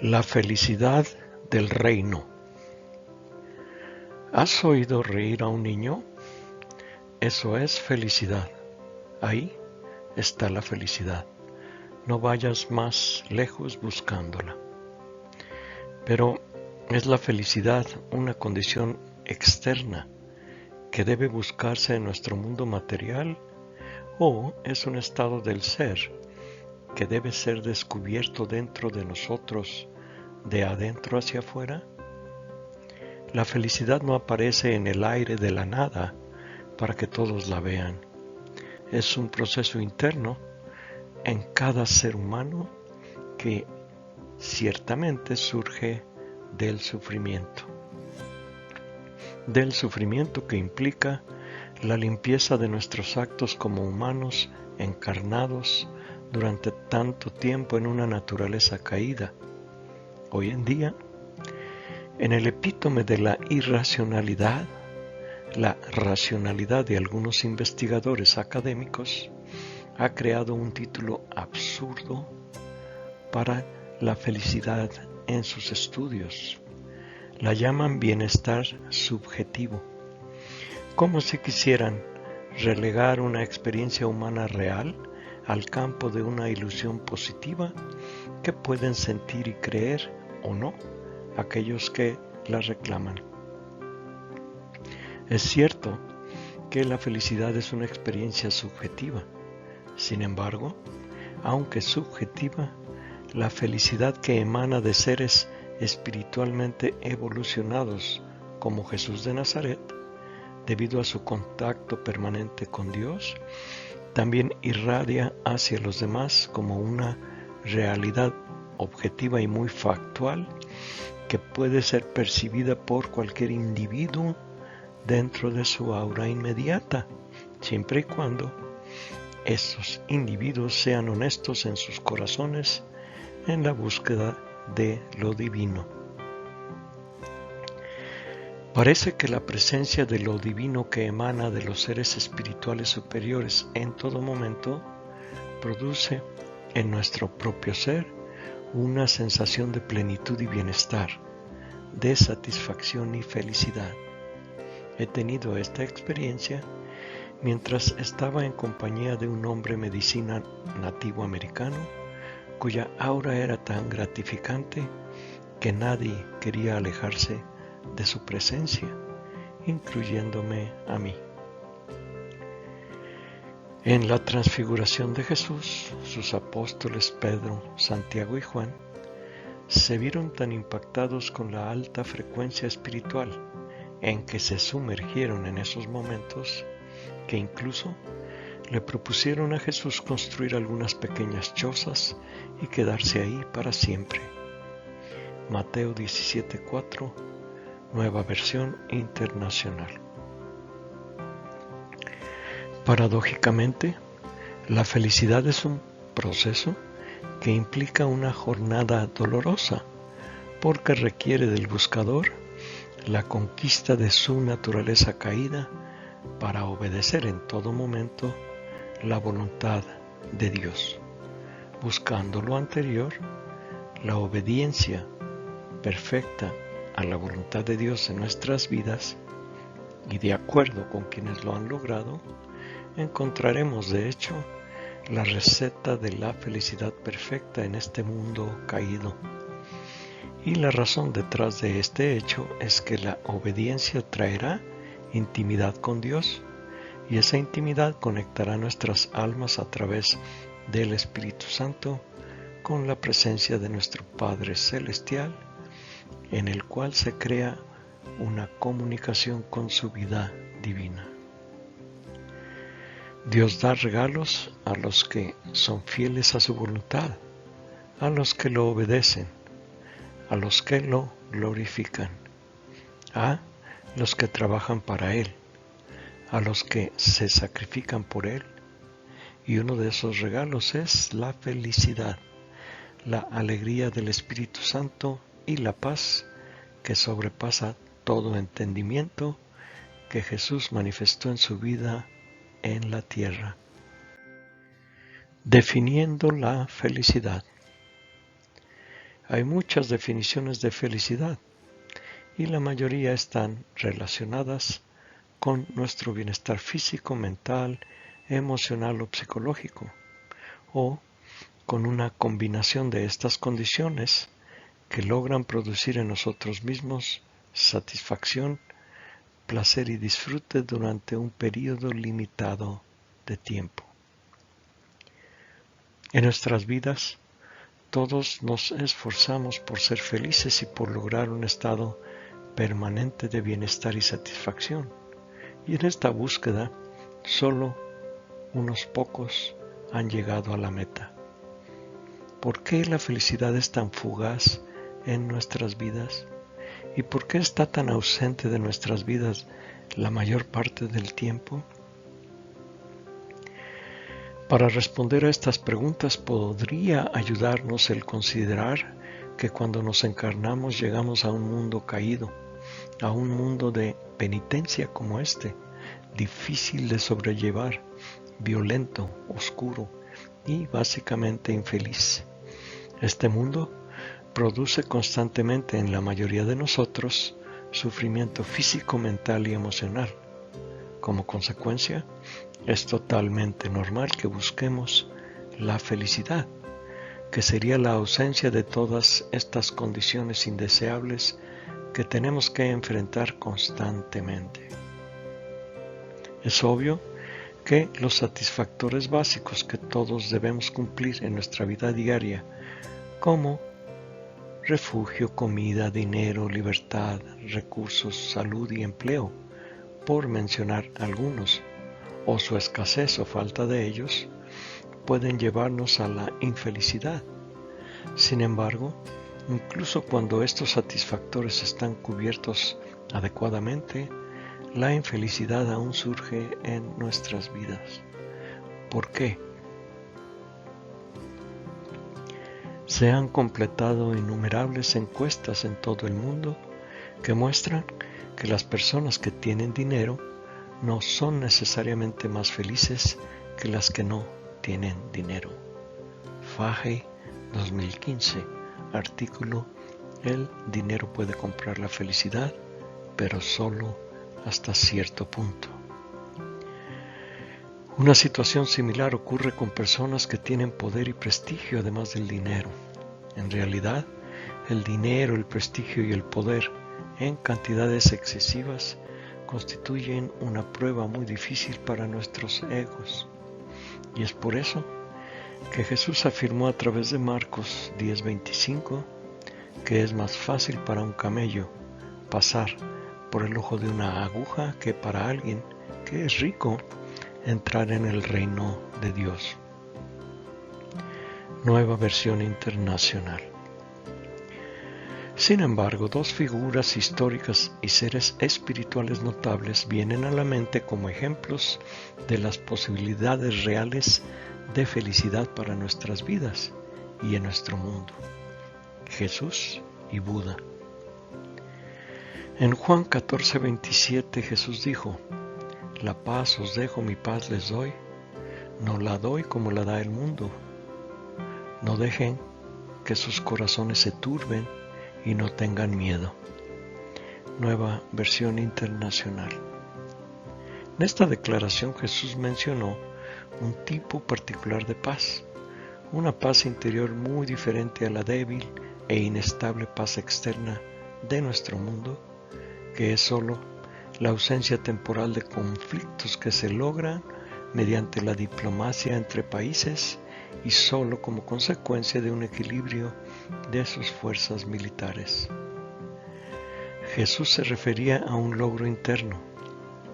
La felicidad del reino. ¿Has oído reír a un niño? Eso es felicidad. Ahí está la felicidad. No vayas más lejos buscándola. Pero ¿es la felicidad una condición externa que debe buscarse en nuestro mundo material o es un estado del ser que debe ser descubierto dentro de nosotros, de adentro hacia afuera? La felicidad no aparece en el aire de la nada para que todos la vean. Es un proceso interno en cada ser humano que ciertamente surge del sufrimiento que implica la limpieza de nuestros actos como humanos encarnados durante tanto tiempo en una naturaleza caída. Hoy en día, en el epítome de la irracionalidad, la racionalidad de algunos investigadores académicos ha creado un título absurdo para la felicidad en sus estudios. La llaman bienestar subjetivo, como si quisieran relegar una experiencia humana real al campo de una ilusión positiva que pueden sentir y creer o no aquellos que la reclaman. Es cierto que la felicidad es una experiencia subjetiva. Sin embargo, aunque subjetiva, la felicidad que emana de seres espiritualmente evolucionados como Jesús de Nazaret, debido a su contacto permanente con Dios, también irradia hacia los demás como una realidad objetiva y muy factual que puede ser percibida por cualquier individuo dentro de su aura inmediata, siempre y cuando estos individuos sean honestos en sus corazones en la búsqueda de lo divino. Parece que la presencia de lo divino que emana de los seres espirituales superiores en todo momento produce en nuestro propio ser una sensación de plenitud y bienestar, de satisfacción y felicidad. He tenido esta experiencia mientras estaba en compañía de un hombre medicina nativo americano cuya aura era tan gratificante que nadie quería alejarse de su presencia, incluyéndome a mí. En la transfiguración de Jesús, sus apóstoles Pedro, Santiago y Juan se vieron tan impactados con la alta frecuencia espiritual en que se sumergieron en esos momentos que incluso le propusieron a Jesús construir algunas pequeñas chozas y quedarse ahí para siempre. Mateo 17:4, Nueva Versión Internacional. Paradójicamente, la felicidad es un proceso que implica una jornada dolorosa, porque requiere del buscador la conquista de su naturaleza caída para obedecer en todo momento la voluntad de Dios. Buscando lo anterior, la obediencia perfecta a la voluntad de Dios en nuestras vidas y de acuerdo con quienes lo han logrado, encontraremos de hecho la receta de la felicidad perfecta en este mundo caído. Y la razón detrás de este hecho es que la obediencia traerá intimidad con Dios y esa intimidad conectará nuestras almas a través del Espíritu Santo con la presencia de nuestro Padre Celestial, en el cual se crea una comunicación con su vida divina. Dios da regalos a los que son fieles a su voluntad, a los que lo obedecen, a los que lo glorifican, a los que trabajan para Él, a los que se sacrifican por Él. Y uno de esos regalos es la felicidad, la alegría del Espíritu Santo y la paz que sobrepasa todo entendimiento que Jesús manifestó en su vida en la tierra. Definiendo la felicidad. Hay muchas definiciones de felicidad y la mayoría están relacionadas con nuestro bienestar físico, mental, emocional o psicológico, o con una combinación de estas condiciones que logran producir en nosotros mismos satisfacción, placer y disfrute durante un periodo limitado de tiempo. En nuestras vidas, todos nos esforzamos por ser felices y por lograr un estado permanente de bienestar y satisfacción. Y en esta búsqueda, solo unos pocos han llegado a la meta. ¿Por qué la felicidad es tan fugaz en nuestras vidas? ¿Y por qué está tan ausente de nuestras vidas la mayor parte del tiempo? Para responder a estas preguntas podría ayudarnos el considerar que cuando nos encarnamos llegamos a un mundo caído, a un mundo de penitencia como este, difícil de sobrellevar, violento, oscuro y básicamente infeliz. Este mundo produce constantemente en la mayoría de nosotros sufrimiento físico, mental y emocional. Como consecuencia, es totalmente normal que busquemos la felicidad, que sería la ausencia de todas estas condiciones indeseables que tenemos que enfrentar constantemente. Es obvio que los satisfactores básicos que todos debemos cumplir en nuestra vida diaria, como refugio, comida, dinero, libertad, recursos, salud y empleo, por mencionar algunos, o su escasez o falta de ellos, pueden llevarnos a la infelicidad. Sin embargo, incluso cuando estos satisfactores están cubiertos adecuadamente, la infelicidad aún surge en nuestras vidas. ¿Por qué? Se han completado innumerables encuestas en todo el mundo que muestran que las personas que tienen dinero no son necesariamente más felices que las que no tienen dinero. Fahey, 2015, artículo El dinero puede comprar la felicidad, pero solo hasta cierto punto. Una situación similar ocurre con personas que tienen poder y prestigio además del dinero. En realidad, el dinero, el prestigio y el poder en cantidades excesivas constituyen una prueba muy difícil para nuestros egos. Y es por eso que Jesús afirmó a través de Marcos 10:25 que es más fácil para un camello pasar por el ojo de una aguja que para alguien que es rico entrar en el reino de Dios. Nueva versión internacional. Sin embargo, dos figuras históricas y seres espirituales notables vienen a la mente como ejemplos de las posibilidades reales de felicidad para nuestras vidas y en nuestro mundo: Jesús y Buda. En Juan 14:27 Jesús dijo: La paz os dejo, mi paz les doy, no la doy como la da el mundo. No dejen que sus corazones se turben y no tengan miedo. Nueva versión internacional. En esta declaración Jesús mencionó un tipo particular de paz, una paz interior muy diferente a la débil e inestable paz externa de nuestro mundo, que es solo la ausencia temporal de conflictos que se logran mediante la diplomacia entre países y solo como consecuencia de un equilibrio de sus fuerzas militares. Jesús se refería a un logro interno,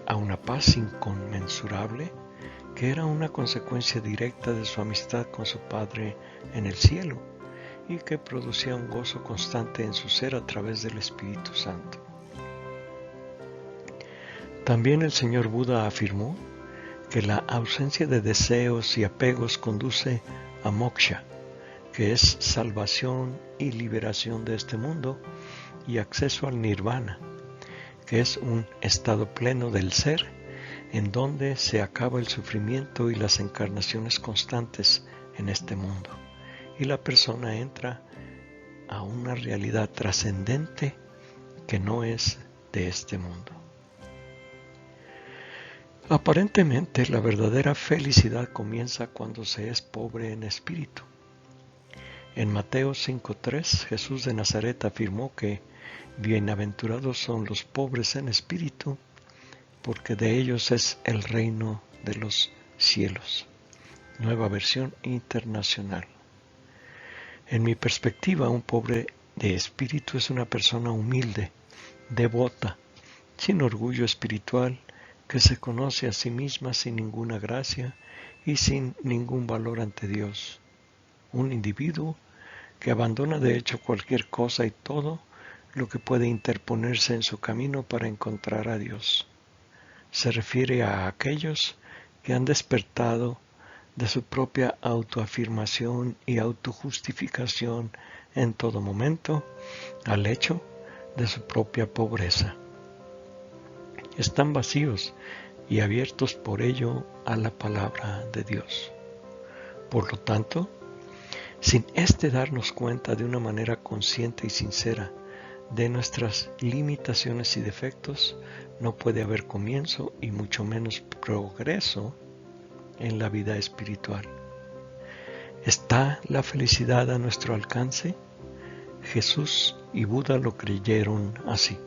a una paz inconmensurable que era una consecuencia directa de su amistad con su Padre en el cielo y que producía un gozo constante en su ser a través del Espíritu Santo. También el Señor Buda afirmó que la ausencia de deseos y apegos conduce a moksha, que es salvación y liberación de este mundo, y acceso al nirvana, que es un estado pleno del ser en donde se acaba el sufrimiento y las encarnaciones constantes en este mundo, y la persona entra a una realidad trascendente que no es de este mundo. Aparentemente, la verdadera felicidad comienza cuando se es pobre en espíritu. En Mateo 5:3, Jesús de Nazaret afirmó que bienaventurados son los pobres en espíritu, porque de ellos es el reino de los cielos. Nueva versión internacional. En mi perspectiva, un pobre de espíritu es una persona humilde, devota, sin orgullo espiritual, que se conoce a sí misma sin ninguna gracia y sin ningún valor ante Dios. Un individuo que abandona de hecho cualquier cosa y todo lo que puede interponerse en su camino para encontrar a Dios. Se refiere a aquellos que han despertado de su propia autoafirmación y autojustificación en todo momento al hecho de su propia pobreza. Están vacíos y abiertos por ello a la palabra de Dios. Por lo tanto, sin darnos cuenta de una manera consciente y sincera de nuestras limitaciones y defectos, no puede haber comienzo y mucho menos progreso en la vida espiritual. ¿Está la felicidad a nuestro alcance? Jesús y Buda lo creyeron así.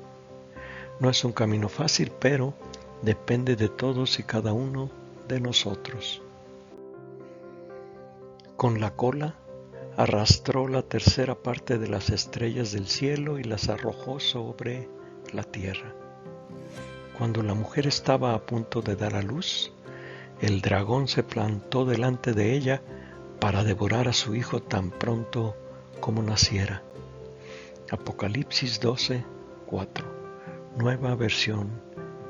No es un camino fácil, pero depende de todos y cada uno de nosotros. Con la cola arrastró la tercera parte de las estrellas del cielo y las arrojó sobre la tierra. Cuando la mujer estaba a punto de dar a luz, el dragón se plantó delante de ella para devorar a su hijo tan pronto como naciera. Apocalipsis 12:4, nueva versión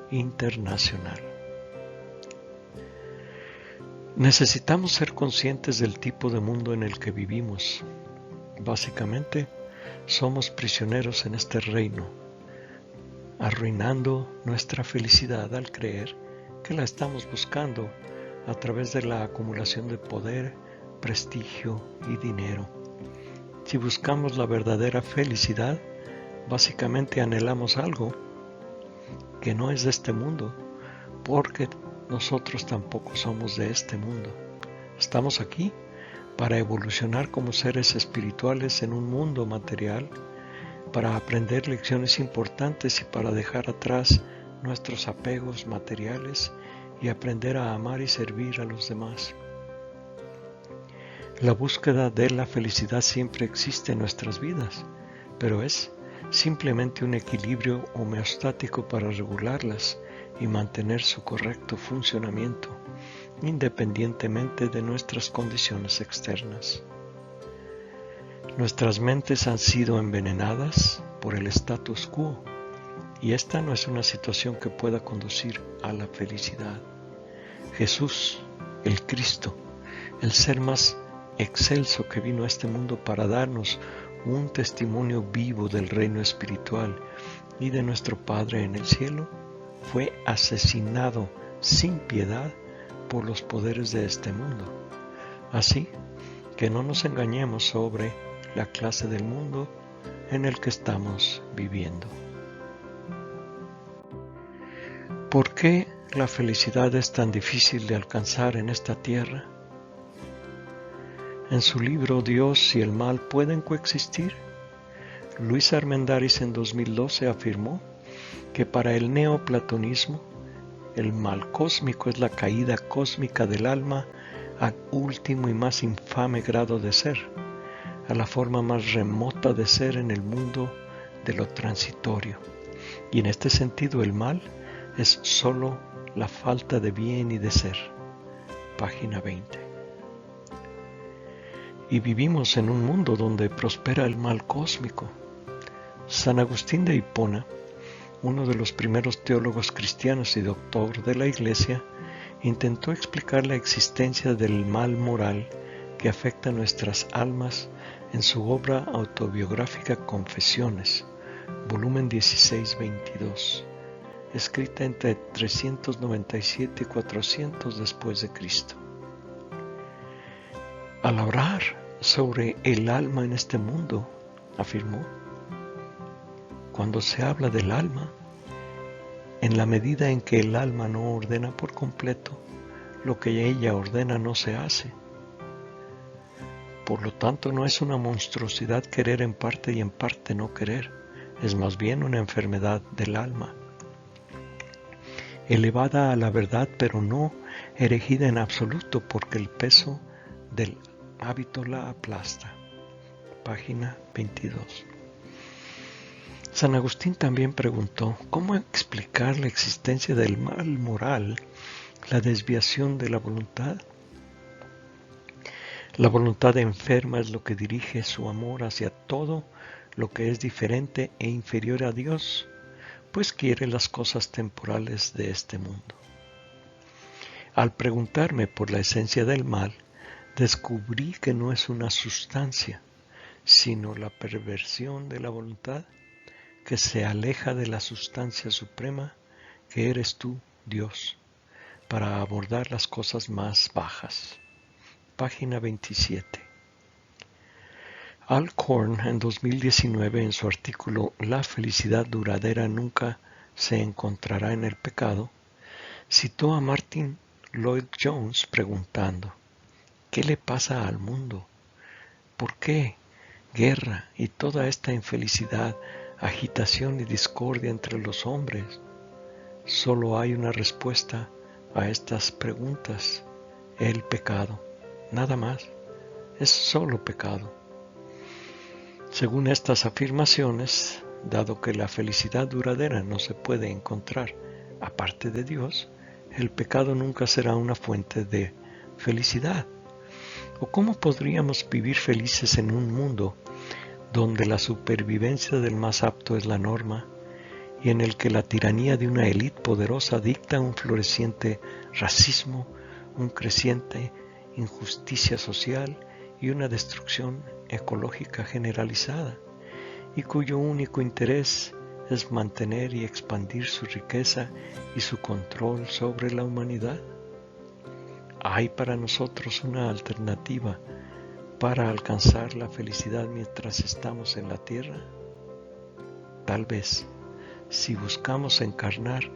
internacional. Necesitamos ser conscientes del tipo de mundo en el que vivimos. Básicamente, somos prisioneros en este reino, arruinando nuestra felicidad al creer que la estamos buscando a través de la acumulación de poder, prestigio y dinero. Si buscamos la verdadera felicidad, básicamente anhelamos algo que no es de este mundo, porque nosotros tampoco somos de este mundo. Estamos aquí para evolucionar como seres espirituales en un mundo material, para aprender lecciones importantes y para dejar atrás nuestros apegos materiales y aprender a amar y servir a los demás. La búsqueda de la felicidad siempre existe en nuestras vidas, pero es simplemente un equilibrio homeostático para regularlas y mantener su correcto funcionamiento, independientemente de nuestras condiciones externas. Nuestras mentes han sido envenenadas por el status quo, y esta no es una situación que pueda conducir a la felicidad. Jesús, el Cristo, el ser más excelso que vino a este mundo para darnos un testimonio vivo del reino espiritual y de nuestro Padre en el cielo, fue asesinado sin piedad por los poderes de este mundo. Así que no nos engañemos sobre la clase del mundo en el que estamos viviendo. ¿Por qué la felicidad es tan difícil de alcanzar en esta tierra? En su libro Dios y el mal pueden coexistir, Luis Armendáriz en 2012 afirmó que para el neoplatonismo, el mal cósmico es la caída cósmica del alma al último y más infame grado de ser, a la forma más remota de ser en el mundo de lo transitorio. Y en este sentido el mal es solo la falta de bien y de ser. Página 20. Y vivimos en un mundo donde prospera el mal cósmico. San Agustín de Hipona, uno de los primeros teólogos cristianos y doctor de la Iglesia, intentó explicar la existencia del mal moral que afecta a nuestras almas en su obra autobiográfica Confesiones, volumen 16-22, escrita entre 397 y 400 después de Cristo. Al hablar sobre el alma en este mundo, afirmó. Cuando se habla del alma, en la medida en que el alma no ordena por completo, lo que ella ordena no se hace. Por lo tanto, no es una monstruosidad querer en parte y en parte no querer, es más bien una enfermedad del alma. Elevada a la verdad, pero no erigida en absoluto, porque el peso del hábito la aplasta. Página 22. San Agustín también preguntó, ¿cómo explicar la existencia del mal moral, la desviación de la voluntad? La voluntad enferma es lo que dirige su amor hacia todo lo que es diferente e inferior a Dios, pues quiere las cosas temporales de este mundo. Al preguntarme por la esencia del mal, descubrí que no es una sustancia, sino la perversión de la voluntad que se aleja de la sustancia suprema que eres tú, Dios, para abordar las cosas más bajas. Página 27. Alcorn, en 2019, en su artículo La felicidad duradera nunca se encontrará en el pecado, citó a Martin Lloyd Jones preguntando, ¿qué le pasa al mundo? ¿Por qué guerra y toda esta infelicidad, agitación y discordia entre los hombres? Solo hay una respuesta a estas preguntas: el pecado. Nada más. Es solo pecado. Según estas afirmaciones, dado que la felicidad duradera no se puede encontrar aparte de Dios, el pecado nunca será una fuente de felicidad. ¿O cómo podríamos vivir felices en un mundo donde la supervivencia del más apto es la norma y en el que la tiranía de una élite poderosa dicta un floreciente racismo, un creciente injusticia social y una destrucción ecológica generalizada, y cuyo único interés es mantener y expandir su riqueza y su control sobre la humanidad? ¿Hay para nosotros una alternativa para alcanzar la felicidad mientras estamos en la tierra? Tal vez, si buscamos encarnar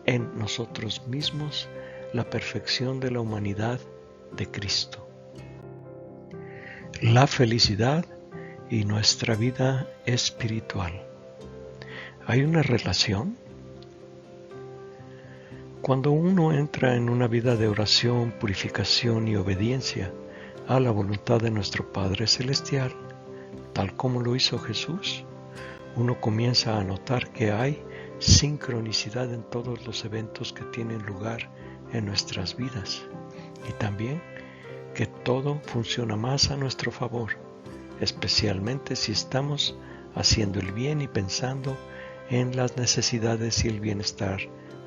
en nosotros mismos la perfección de la humanidad de Cristo. La felicidad y nuestra vida espiritual. ¿Hay una relación? Cuando uno entra en una vida de oración, purificación y obediencia a la voluntad de nuestro Padre Celestial, tal como lo hizo Jesús, uno comienza a notar que hay sincronicidad en todos los eventos que tienen lugar en nuestras vidas y también que todo funciona más a nuestro favor, especialmente si estamos haciendo el bien y pensando en las necesidades y el bienestar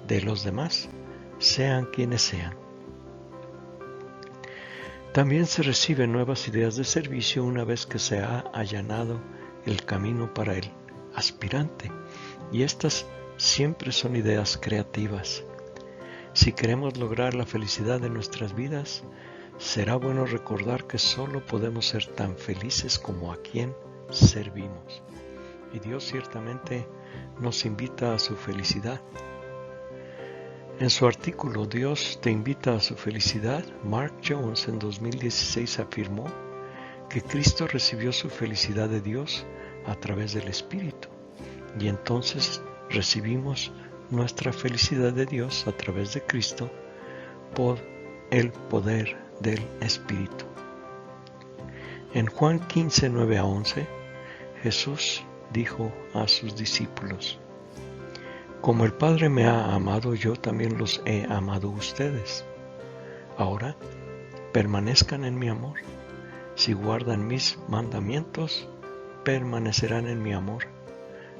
de los demás, sean quienes sean. También se reciben nuevas ideas de servicio una vez que se ha allanado el camino para el aspirante, y estas siempre son ideas creativas. Si queremos lograr la felicidad de nuestras vidas, será bueno recordar que solo podemos ser tan felices como a quien servimos. Y Dios ciertamente nos invita a su felicidad. En su artículo Dios te invita a su felicidad, Mark Jones en 2016 afirmó que Cristo recibió su felicidad de Dios a través del Espíritu, y entonces recibimos nuestra felicidad de Dios a través de Cristo por el poder del Espíritu. En Juan 15, 9 a 11, Jesús dijo a sus discípulos: como el Padre me ha amado, yo también los he amado a ustedes. Ahora, permanezcan en mi amor. Si guardan mis mandamientos, permanecerán en mi amor,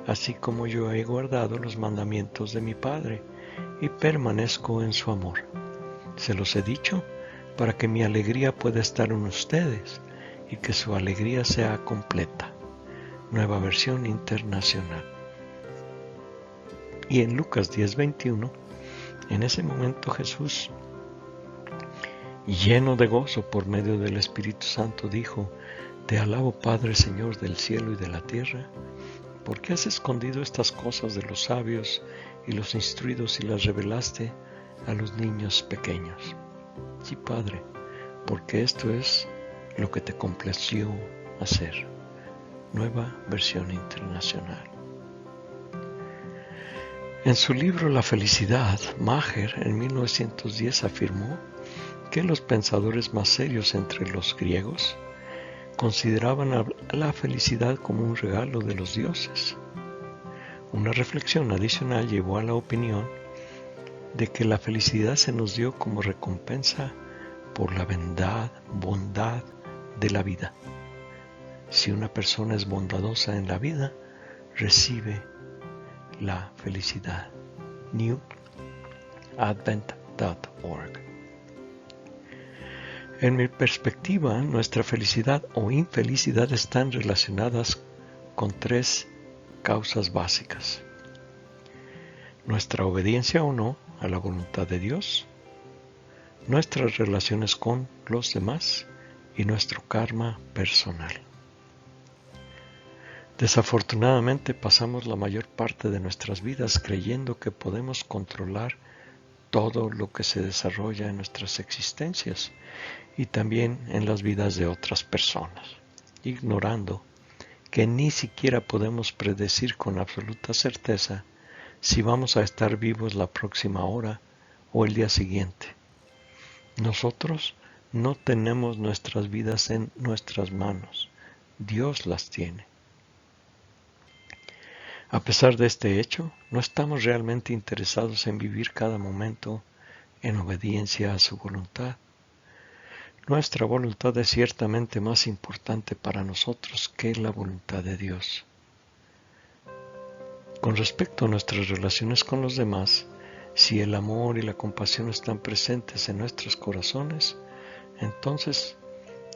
así como yo he guardado los mandamientos de mi Padre y permanezco en su amor. Se los he dicho para que mi alegría pueda estar en ustedes y que su alegría sea completa. Nueva Versión Internacional. Y en Lucas 10:21, en ese momento Jesús, lleno de gozo por medio del Espíritu Santo, dijo: Te alabo, Padre, Señor del cielo y de la tierra, porque has escondido estas cosas de los sabios y los instruidos y las revelaste a los niños pequeños. Sí, Padre, porque esto es lo que te complació hacer. Nueva versión internacional. En su libro La felicidad, Maher en 1910 afirmó que los pensadores más serios entre los griegos consideraban a la felicidad como un regalo de los dioses. Una reflexión adicional llevó a la opinión de que la felicidad se nos dio como recompensa por la bondad de la vida. Si una persona es bondadosa en la vida, recibe la felicidad. newadvent.org. En mi perspectiva, nuestra felicidad o infelicidad están relacionadas con tres causas básicas: nuestra obediencia o no a la voluntad de Dios, nuestras relaciones con los demás y nuestro karma personal. Desafortunadamente pasamos la mayor parte de nuestras vidas creyendo que podemos controlar todo lo que se desarrolla en nuestras existencias y también en las vidas de otras personas, ignorando que ni siquiera podemos predecir con absoluta certeza si vamos a estar vivos la próxima hora o el día siguiente. Nosotros no tenemos nuestras vidas en nuestras manos, Dios las tiene. A pesar de este hecho, no estamos realmente interesados en vivir cada momento en obediencia a su voluntad. Nuestra voluntad es ciertamente más importante para nosotros que la voluntad de Dios. Con respecto a nuestras relaciones con los demás, si el amor y la compasión están presentes en nuestros corazones, entonces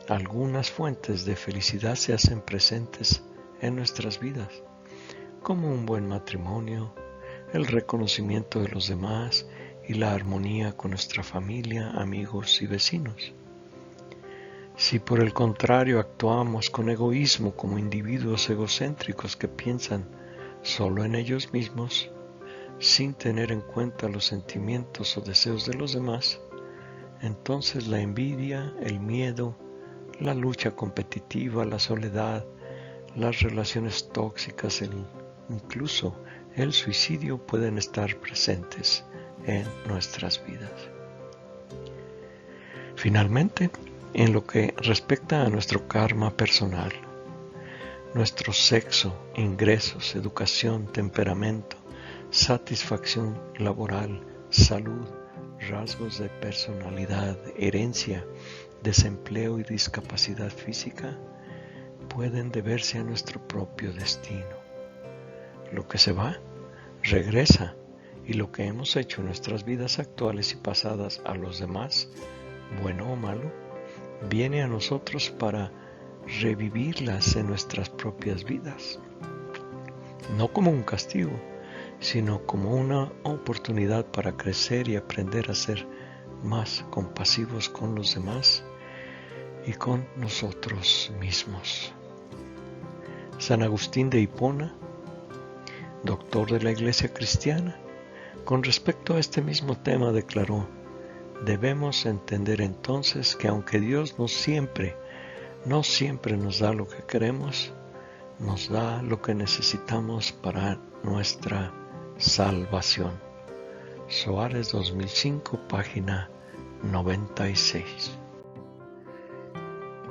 algunas fuentes de felicidad se hacen presentes en nuestras vidas, como un buen matrimonio, el reconocimiento de los demás y la armonía con nuestra familia, amigos y vecinos. Si por el contrario actuamos con egoísmo como individuos egocéntricos que piensan solo en ellos mismos, sin tener en cuenta los sentimientos o deseos de los demás, entonces la envidia, el miedo, la lucha competitiva, la soledad, las relaciones tóxicas, incluso el suicidio pueden estar presentes en nuestras vidas. Finalmente, en lo que respecta a nuestro karma personal, nuestro sexo, ingresos, educación, temperamento, satisfacción laboral, salud, rasgos de personalidad, herencia, desempleo y discapacidad física, pueden deberse a nuestro propio destino. Lo que se va, regresa, y lo que hemos hecho en nuestras vidas actuales y pasadas a los demás, bueno o malo, viene a nosotros para revivirlas en nuestras propias vidas, no como un castigo, sino como una oportunidad para crecer y aprender a ser más compasivos con los demás y con nosotros mismos. San Agustín de Hipona, doctor de la Iglesia cristiana, con respecto a este mismo tema declaró: debemos entender entonces que aunque Dios no siempre nos da lo que queremos, nos da lo que necesitamos para nuestra salvación. Soares 2005, página 96.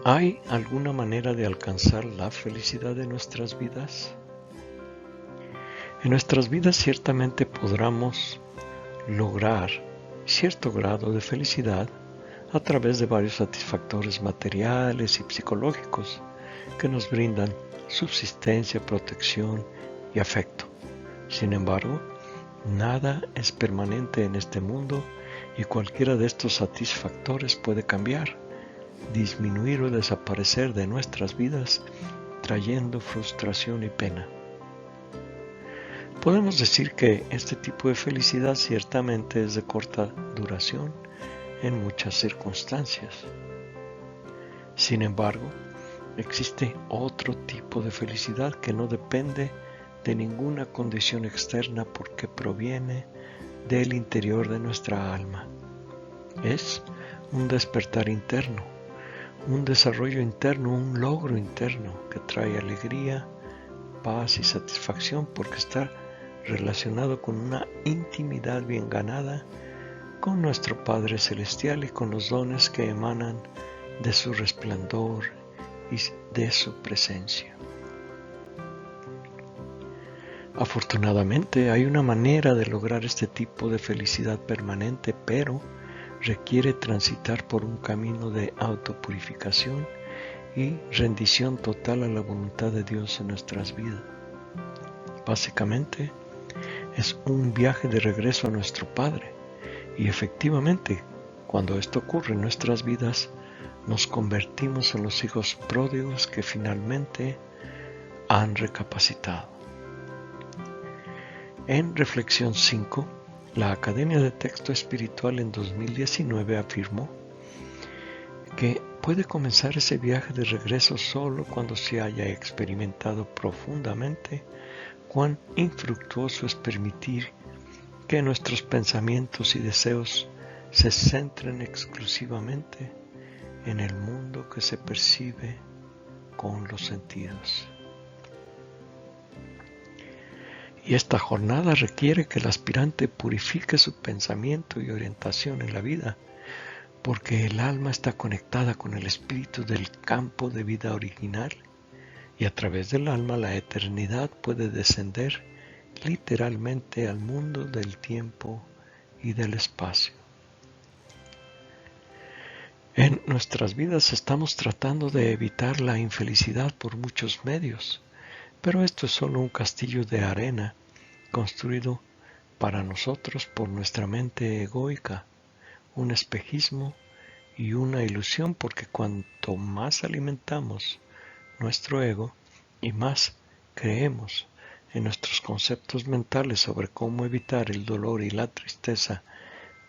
¿Hay alguna manera de alcanzar la felicidad en nuestras vidas? En nuestras vidas ciertamente podremos lograr cierto grado de felicidad a través de varios satisfactores materiales y psicológicos que nos brindan subsistencia, protección y afecto. Sin embargo, nada es permanente en este mundo y cualquiera de estos satisfactores puede cambiar, disminuir o desaparecer de nuestras vidas, trayendo frustración y pena. Podemos decir que este tipo de felicidad ciertamente es de corta duración en muchas circunstancias. Sin embargo, Existe otro tipo de felicidad que no depende de ninguna condición externa porque proviene del interior de nuestra alma. Es un despertar interno, un desarrollo interno, un logro interno que trae alegría, paz y satisfacción porque está relacionado con una intimidad bien ganada con nuestro Padre Celestial y con los dones que emanan de su resplandor y de su presencia. Afortunadamente hay una manera de lograr este tipo de felicidad permanente, pero requiere transitar por un camino de autopurificación y rendición total a la voluntad de Dios en nuestras vidas. Básicamente, es un viaje de regreso a nuestro Padre, y efectivamente, cuando esto ocurre en nuestras vidas, nos convertimos en los hijos pródigos que finalmente han recapacitado. En Reflexión 5, la Academia de Texto Espiritual en 2019 afirmó que puede comenzar ese viaje de regreso solo cuando se haya experimentado profundamente cuán infructuoso es permitir que nuestros pensamientos y deseos se centren exclusivamente en el mundo que se percibe con los sentidos. Y esta jornada requiere que el aspirante purifique su pensamiento y orientación en la vida, porque el alma está conectada con el espíritu del campo de vida original, y a través del alma la eternidad puede descender literalmente al mundo del tiempo y del espacio. En nuestras vidas estamos tratando de evitar la infelicidad por muchos medios, pero esto es solo un castillo de arena construido para nosotros por nuestra mente egoica, un espejismo y una ilusión, porque cuanto más alimentamos nuestro ego y más creemos en nuestros conceptos mentales sobre cómo evitar el dolor y la tristeza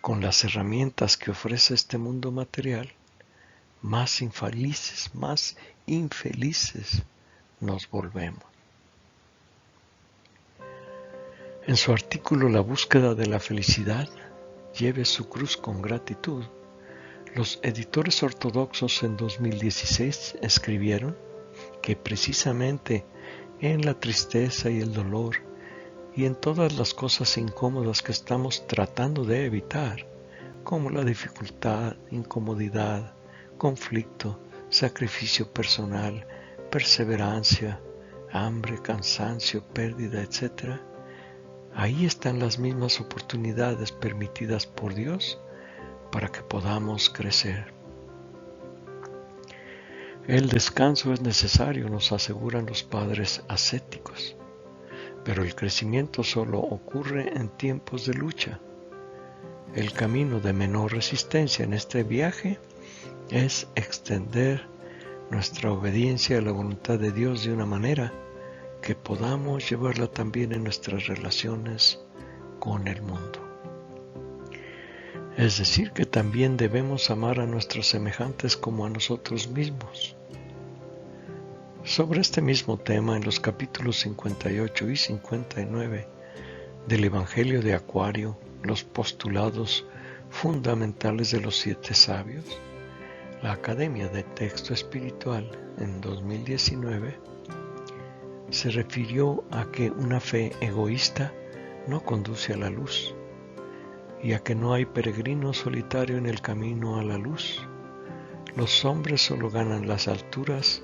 con las herramientas que ofrece este mundo material, más infelices nos volvemos. En su artículo La búsqueda de la felicidad, lleve su cruz con gratitud, los editores ortodoxos en 2016 escribieron que precisamente en la tristeza y el dolor y en todas las cosas incómodas que estamos tratando de evitar, como la dificultad, incomodidad, conflicto, sacrificio personal, perseverancia, hambre, cansancio, pérdida, etc., ahí están las mismas oportunidades permitidas por Dios para que podamos crecer. El descanso es necesario, nos aseguran los padres ascéticos, pero el crecimiento solo ocurre en tiempos de lucha. El camino de menor resistencia en este viaje es extender nuestra obediencia a la voluntad de Dios de una manera que podamos llevarla también en nuestras relaciones con el mundo. Es decir, que también debemos amar a nuestros semejantes como a nosotros mismos. Sobre este mismo tema, en los capítulos 58 y 59 del Evangelio de Acuario, los postulados fundamentales de los 7 sabios, la Academia de Texto Espiritual en 2019 se refirió a que una fe egoísta no conduce a la luz y a que no hay peregrino solitario en el camino a la luz. Los hombres solo ganan las alturas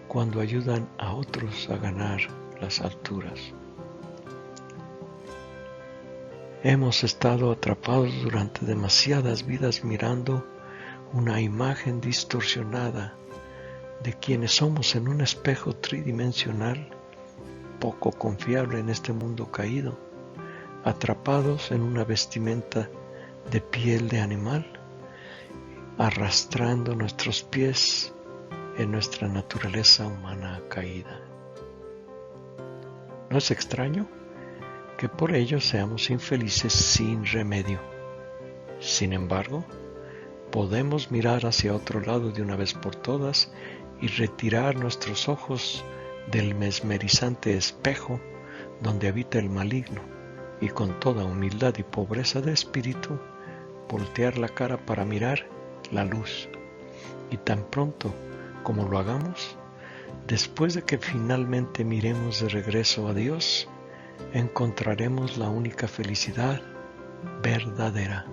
cuando ayudan a otros a ganar las alturas. Hemos estado atrapados durante demasiadas vidas mirando una imagen distorsionada de quienes somos en un espejo tridimensional poco confiable en este mundo caído, atrapados en una vestimenta de piel de animal, arrastrando nuestros pies en nuestra naturaleza humana caída. ¿No es extraño que por ello seamos infelices sin remedio? Sin embargo, podemos mirar hacia otro lado de una vez por todas y retirar nuestros ojos del mesmerizante espejo donde habita el maligno, y con toda humildad y pobreza de espíritu, voltear la cara para mirar la luz. Y tan pronto como lo hagamos, después de que finalmente miremos de regreso a Dios, encontraremos la única felicidad verdadera.